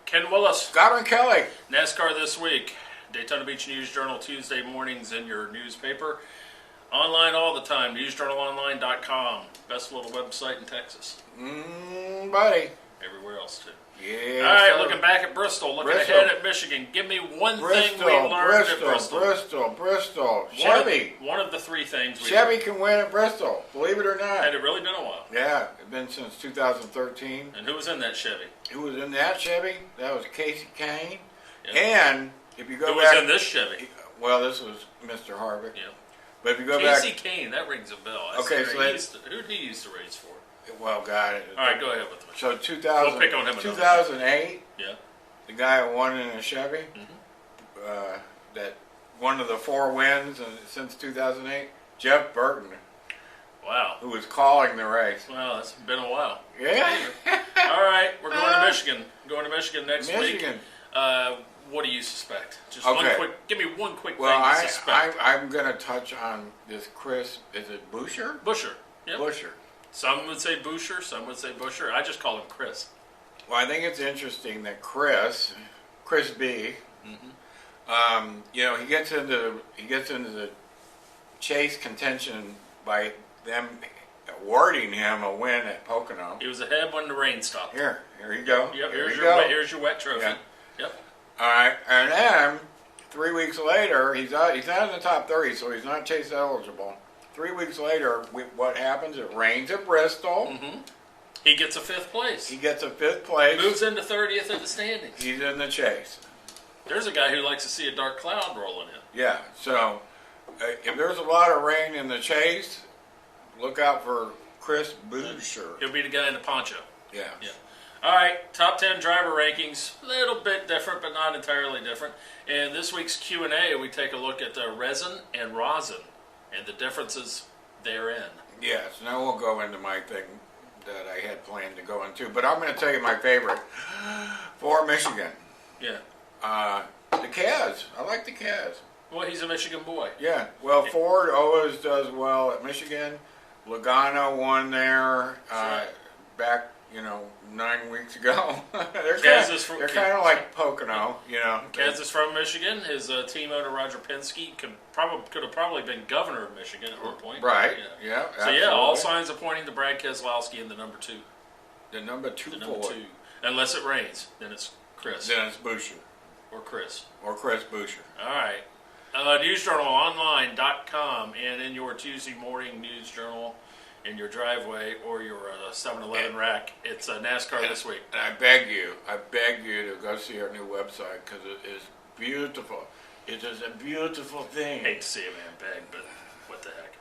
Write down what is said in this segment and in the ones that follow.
Ken Willis. Godwin Kelly. NASCAR This Week. Daytona Beach News Journal Tuesday mornings in your newspaper. Online all the time. NewsJournalOnline.com. Best little website in Texas. Buddy. Everywhere else too. Yeah. All right, looking back at Bristol. Looking ahead at Michigan. Give me one thing we learned at Bristol. Bristol. Chevy. One of the three things we Chevy can win at Bristol. Believe it or not. Had it really been a while? Yeah, it's been since 2013. And who was in that Chevy? Who was in that Chevy? That was Casey Kane. Yep. And if you go who back, was in this Chevy? Well, this was Mr. Harvick. Yeah. But if you go back, Casey Kane, that rings a bell. Okay, so who did he used to race for? Well, got it. All right, go ahead with it. So 2000, we'll pick on him 2008. Yeah. The guy who won in a Chevy. That one of the 4 wins since 2008. Jeff Burton. Wow. Who was calling the race. Well, it's been a while. Yeah. All right, we're going to Michigan. Going to Michigan next week. What do you suspect? Just one quick. Give me one quick thing to suspect. I'm going to touch on this Chris. Is it Buescher? Buescher. Yep. Buescher. Some would say Buescher. Some would say Buescher. I just call him Chris. Well, I think it's interesting that Chris B. He gets into the chase contention by them awarding him a win at Pocono. He was ahead when the rain stopped. Here you go. Yep. Here's your wet trophy. Yeah. Yep. All right, and then 3 weeks later, he's not in the top 30, so he's not chase eligible. 3 weeks later, what happens? It rains at Bristol. He gets a 5th place. He gets a 5th place. Moves into 30th in the standings. He's in the chase. There's a guy who likes to see a dark cloud rolling in. Yeah, so if there's a lot of rain in the chase, look out for Chris Buescher. He'll be the guy in the poncho. Yeah. All right, top 10 driver rankings. A little bit different, but not entirely different. In this week's Q&A, we take a look at resin and rosin and the differences therein. Yes, now we'll go into my thing that I had planned to go into, but I'm going to tell you my favorite for Michigan. Yeah. The Cavs. I like the Cavs. Well, he's a Michigan boy. Yeah. Well, Ford always does well at Michigan. Logano won there back, 9 weeks ago. they're kind of like Pocono, Kaz is from Michigan. His team owner Roger Penske could have probably been governor of Michigan at one point. Right. Yeah. So all signs are pointing to Brad Keselowski in the number 2. The number 2 Ford. Unless it rains, then it's Chris. Then it's Buescher. Or Chris. Or Chris Buescher. All right. NewsJournalOnline.com, and in your Tuesday morning news journal in your driveway or your 7-Eleven rack, it's NASCAR This Week. And I beg you to go see our new website because it is beautiful. It is a beautiful thing. Hate to see a man beg, but what the heck.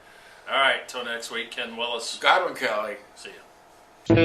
All right, till next week, Ken Willis. Godwin Kelly. See ya.